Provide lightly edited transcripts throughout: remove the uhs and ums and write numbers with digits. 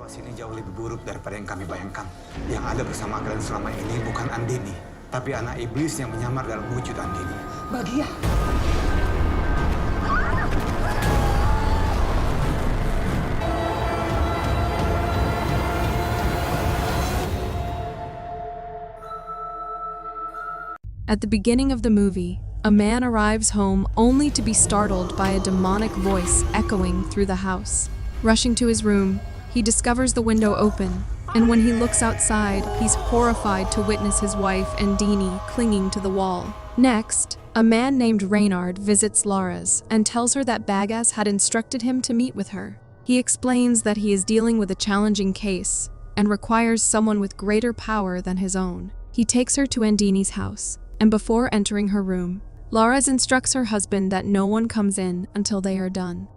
Situasi ini jauh lebih buruk daripada yang kami bayangkan. Yang ada bersama kalian selama ini bukan Andini, tapi anak iblis yang menyamar dalam wujud Andini. Bagia. At the beginning of the movie, a man arrives home only to be startled by a demonic voice echoing through the house. Rushing to his room, he discovers the window open, and when he looks outside, he's horrified to witness his wife Andini clinging to the wall. Next, a man named Reynard visits Laura's and tells her that Bagas had instructed him to meet with her. He explains that he is dealing with a challenging case and requires someone with greater power than his own. He takes her to Andini's house, and before entering her room, Laura's instructs her husband that no one comes in until they are done.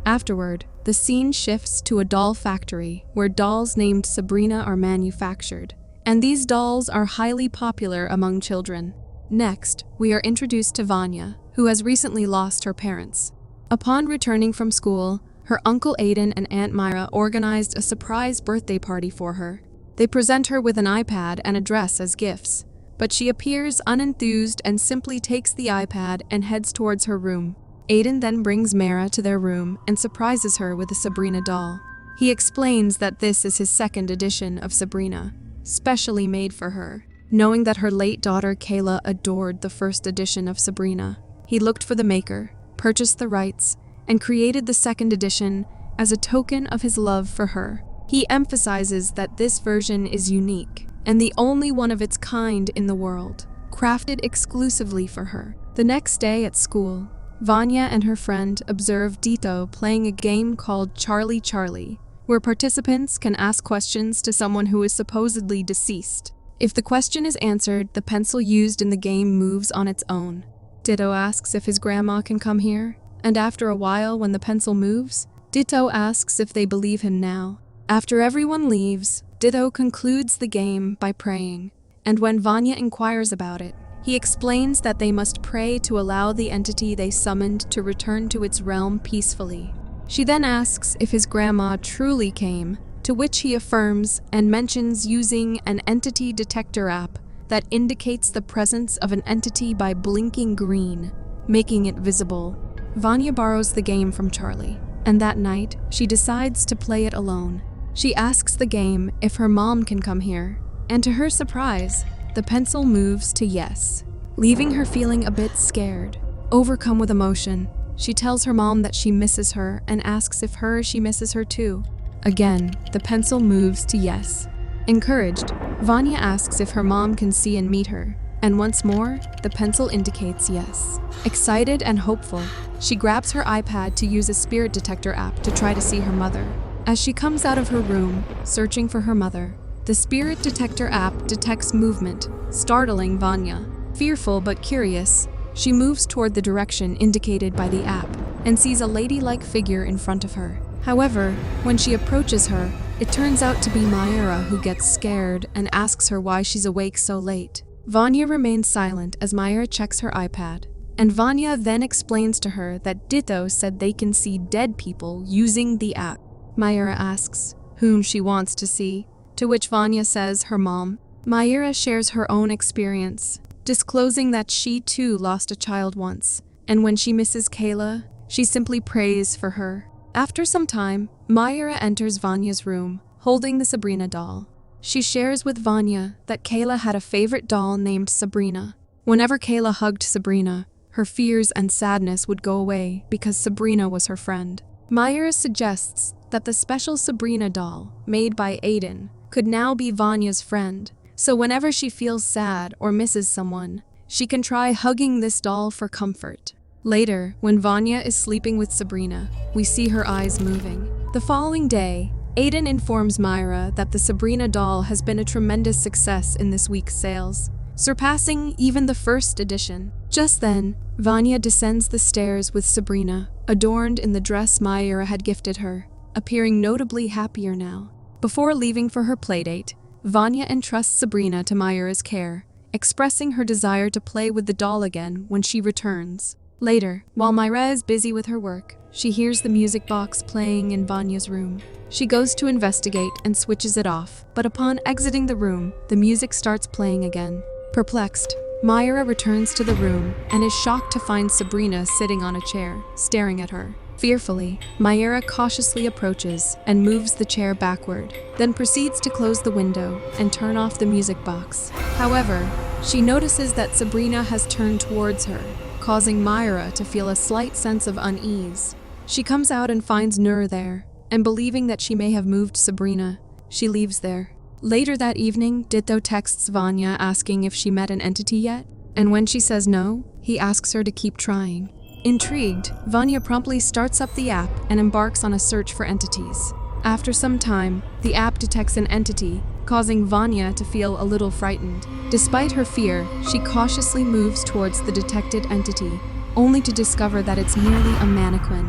Afterward, the scene shifts to a doll factory where dolls named Sabrina are manufactured, and these dolls are highly popular among children. Next, we are introduced to Vanya, who has recently lost her parents. Upon returning from school, her uncle Aiden and Aunt Maira organized a surprise birthday party for her. They present her with an iPad and a dress as gifts, but she appears unenthused and simply takes the iPad and heads towards her room. Aiden then brings Maira to their room and surprises her with a Sabrina doll. He explains that this is his second edition of Sabrina, specially made for her. Knowing that her late daughter Kayla adored the first edition of Sabrina, he looked for the maker, purchased the rights, and created the second edition as a token of his love for her. He emphasizes that this version is unique and the only one of its kind in the world, crafted exclusively for her. The next day at school, Vanya and her friend observe Dito playing a game called Charlie Charlie, where participants can ask questions to someone who is supposedly deceased. If the question is answered, the pencil used in the game moves on its own. Ditto asks if his grandma can come here, and after a while when the pencil moves, Ditto asks if they believe him now. After everyone leaves, Ditto concludes the game by praying, and when Vanya inquires about it, he explains that they must pray to allow the entity they summoned to return to its realm peacefully. She then asks if his grandma truly came, to which he affirms and mentions using an entity detector app that indicates the presence of an entity by blinking green, making it visible. Vanya borrows the game from Charlie, and that night, she decides to play it alone. She asks the game if her mom can come here, and to her surprise, the pencil moves to yes, leaving her feeling a bit scared. Overcome with emotion, she tells her mom that she misses her and asks if she misses her too. Again, the pencil moves to yes. Encouraged, Vanya asks if her mom can see and meet her, and once more, the pencil indicates yes. Excited and hopeful, she grabs her iPad to use a spirit detector app to try to see her mother. As she comes out of her room, searching for her mother, the spirit detector app detects movement, startling Vanya. Fearful but curious, she moves toward the direction indicated by the app and sees a ladylike figure in front of her. However, when she approaches her, it turns out to be Maira, who gets scared and asks her why she's awake so late. Vanya remains silent as Maira checks her iPad, and Vanya then explains to her that Ditto said they can see dead people using the app. Maira asks whom she wants to see, to which Vanya says her mom. Maira shares her own experience, disclosing that she too lost a child once, and when she misses Kayla, she simply prays for her. After some time, Maira enters Vanya's room, holding the Sabrina doll. She shares with Vanya that Kayla had a favorite doll named Sabrina. Whenever Kayla hugged Sabrina, her fears and sadness would go away because Sabrina was her friend. Maira suggests that the special Sabrina doll, made by Aiden, could now be Vanya's friend, so whenever she feels sad or misses someone, she can try hugging this doll for comfort. Later, when Vanya is sleeping with Sabrina, we see her eyes moving. The following day, Aiden informs Maira that the Sabrina doll has been a tremendous success in this week's sales, surpassing even the first edition. Just then, Vanya descends the stairs with Sabrina, adorned in the dress Maira had gifted her, appearing notably happier now. Before leaving for her playdate, Vanya entrusts Sabrina to Maira's care, expressing her desire to play with the doll again when she returns. Later, while Maira is busy with her work, she hears the music box playing in Vanya's room. She goes to investigate and switches it off, but upon exiting the room, the music starts playing again. Perplexed, Maira returns to the room and is shocked to find Sabrina sitting on a chair, staring at her. Fearfully, Maira cautiously approaches and moves the chair backward, then proceeds to close the window and turn off the music box. However, she notices that Sabrina has turned towards her, causing Maira to feel a slight sense of unease. She comes out and finds Nur there, and believing that she may have moved Sabrina, she leaves there. Later that evening, Ditto texts Vanya asking if she met an entity yet, and when she says no, he asks her to keep trying. Intrigued, Vanya promptly starts up the app and embarks on a search for entities. After some time, the app detects an entity, causing Vanya to feel a little frightened. Despite her fear, she cautiously moves towards the detected entity, only to discover that it's merely a mannequin.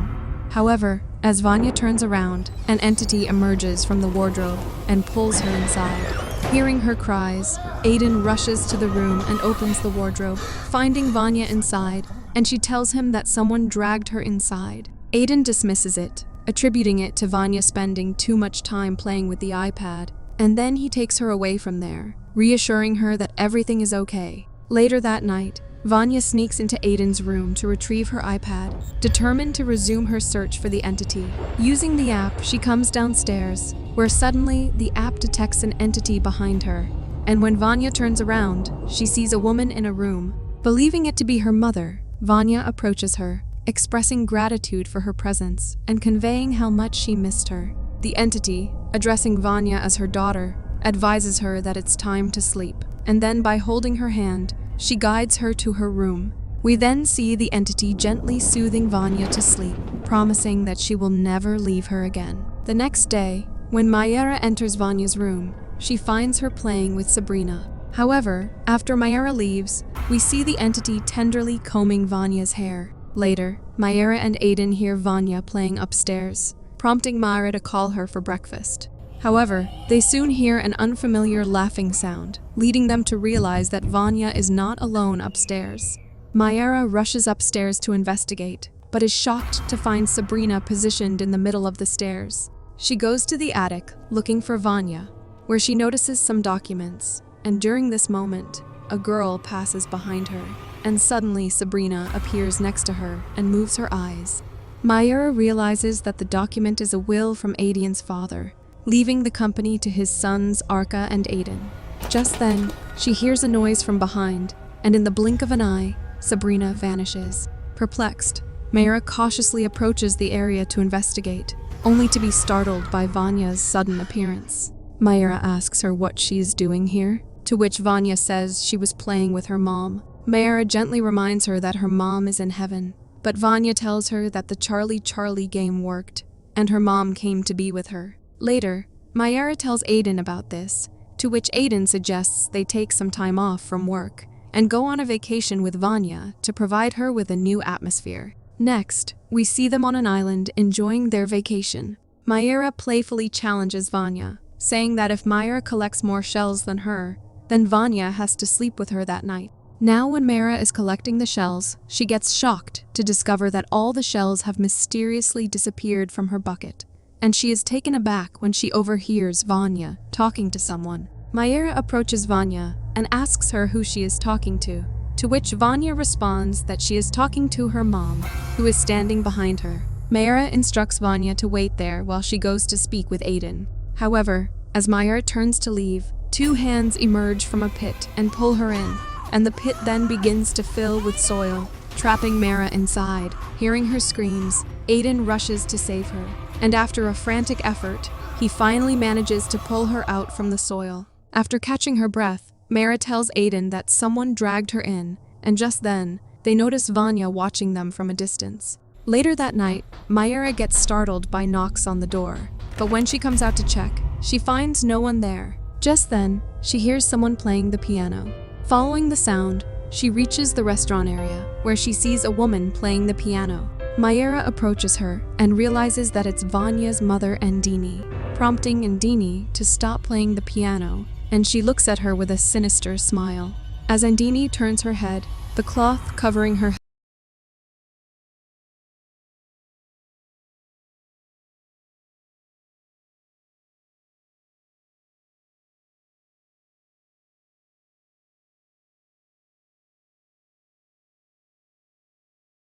However, as Vanya turns around, an entity emerges from the wardrobe and pulls her inside. Hearing her cries, Aiden rushes to the room and opens the wardrobe, finding Vanya inside, and she tells him that someone dragged her inside. Aiden dismisses it, attributing it to Vanya spending too much time playing with the iPad, and then he takes her away from there, reassuring her that everything is okay. Later that night, Vanya sneaks into Aiden's room to retrieve her iPad, determined to resume her search for the entity. Using the app, she comes downstairs, where suddenly the app detects an entity behind her, and when Vanya turns around, she sees a woman in a room. Believing it to be her mother, Vanya approaches her, expressing gratitude for her presence and conveying how much she missed her. The entity, addressing Vanya as her daughter, advises her that it's time to sleep, and then by holding her hand, she guides her to her room. We then see the entity gently soothing Vanya to sleep, promising that she will never leave her again. The next day, when Maira enters Vanya's room, she finds her playing with Sabrina. However, after Maira leaves, we see the entity tenderly combing Vanya's hair. Later, Maira and Aiden hear Vanya playing upstairs, prompting Maira to call her for breakfast. However, they soon hear an unfamiliar laughing sound, leading them to realize that Vanya is not alone upstairs. Maira rushes upstairs to investigate, but is shocked to find Sabrina positioned in the middle of the stairs. She goes to the attic, looking for Vanya, where she notices some documents, and during this moment, a girl passes behind her, and suddenly Sabrina appears next to her and moves her eyes. Maira realizes that the document is a will from Aiden's father, leaving the company to his sons Arka and Aiden. Just then, she hears a noise from behind, and in the blink of an eye, Sabrina vanishes. Perplexed, Maira cautiously approaches the area to investigate, only to be startled by Vanya's sudden appearance. Maira asks her what she is doing here, to which Vanya says she was playing with her mom. Maira gently reminds her that her mom is in heaven, but Vanya tells her that the Charlie game worked, and her mom came to be with her. Later, Maira tells Aiden about this, to which Aiden suggests they take some time off from work and go on a vacation with Vanya to provide her with a new atmosphere. Next, we see them on an island enjoying their vacation. Maira playfully challenges Vanya, saying that if Maira collects more shells than her, then Vanya has to sleep with her that night. Now when Maira is collecting the shells, she gets shocked to discover that all the shells have mysteriously disappeared from her bucket, and she is taken aback when she overhears Vanya talking to someone. Maira approaches Vanya and asks her who she is talking to which Vanya responds that she is talking to her mom, who is standing behind her. Maira instructs Vanya to wait there while she goes to speak with Aiden. However, as Maira turns to leave, two hands emerge from a pit and pull her in, and the pit then begins to fill with soil, trapping Maira inside. Hearing her screams, Aiden rushes to save her, and after a frantic effort, he finally manages to pull her out from the soil. After catching her breath, Maira tells Aiden that someone dragged her in, and just then, they notice Vanya watching them from a distance. Later that night, Maira gets startled by knocks on the door, but when she comes out to check, she finds no one there. Just then, she hears someone playing the piano. Following the sound, she reaches the restaurant area, where she sees a woman playing the piano. Maira approaches her and realizes that it's Vanya's mother Andini, prompting Andini to stop playing the piano, and she looks at her with a sinister smile. As Andini turns her head, the cloth covering her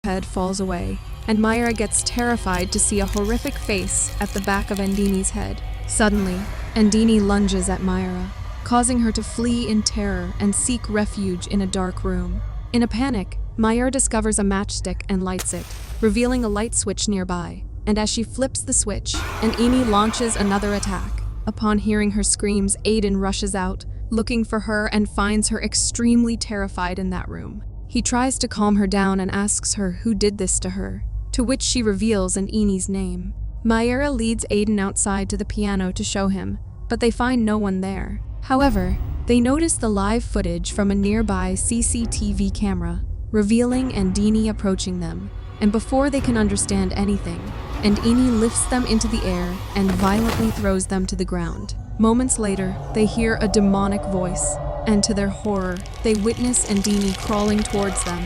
head falls away, and Maira gets terrified to see a horrific face at the back of Andini's head. Suddenly, Andini lunges at Maira, causing her to flee in terror and seek refuge in a dark room. In a panic, Maira discovers a matchstick and lights it, revealing a light switch nearby. And as she flips the switch, Andini launches another attack. Upon hearing her screams, Aiden rushes out, looking for her, and finds her extremely terrified in that room. He tries to calm her down and asks her who did this to her, to which she reveals Andini's name. Maira leads Aiden outside to the piano to show him, but they find no one there. However, they notice the live footage from a nearby CCTV camera, revealing Andini approaching them. And before they can understand anything, Andini lifts them into the air and violently throws them to the ground. Moments later, they hear a demonic voice, and to their horror, they witness Andini crawling towards them.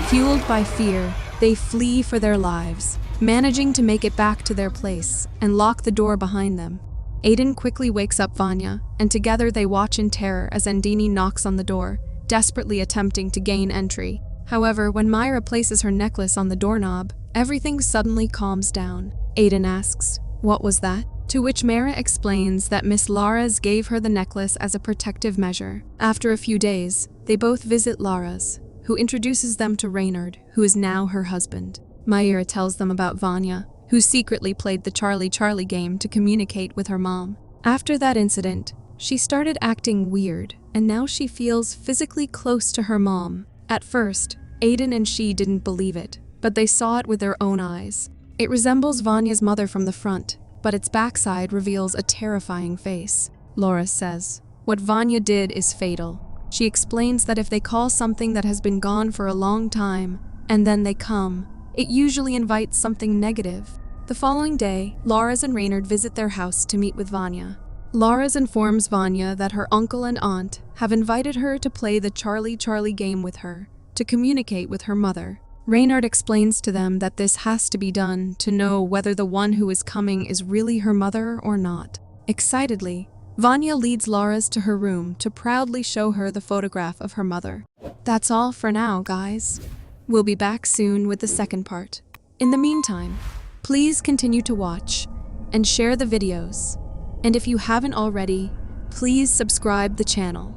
Fueled by fear, they flee for their lives, managing to make it back to their place and lock the door behind them. Aiden quickly wakes up Vanya, and together they watch in terror as Andini knocks on the door, desperately attempting to gain entry. However, when Maira places her necklace on the doorknob, everything suddenly calms down. Aiden asks, "What was that?" To which Maira explains that Miss Lara's gave her the necklace as a protective measure. After a few days, they both visit Lara's, who introduces them to Reynard, who is now her husband. Maira tells them about Vanya, who secretly played the Charlie game to communicate with her mom. After that incident, she started acting weird, and now she feels physically close to her mom. At first, Aiden and she didn't believe it, but they saw it with their own eyes. It resembles Vanya's mother from the front, but its backside reveals a terrifying face. Laura says, "What Vanya did is fatal." She explains that if they call something that has been gone for a long time, and then they come, it usually invites something negative. The following day, Laura's and Reynard visit their house to meet with Vanya. Laura's informs Vanya that her uncle and aunt have invited her to play the Charlie game with her, to communicate with her mother. Reynard explains to them that this has to be done to know whether the one who is coming is really her mother or not. Excitedly, Vanya leads Laura's to her room to proudly show her the photograph of her mother. That's all for now, guys. We'll be back soon with the second part. In the meantime, please continue to watch and share the videos. And if you haven't already, please subscribe the channel.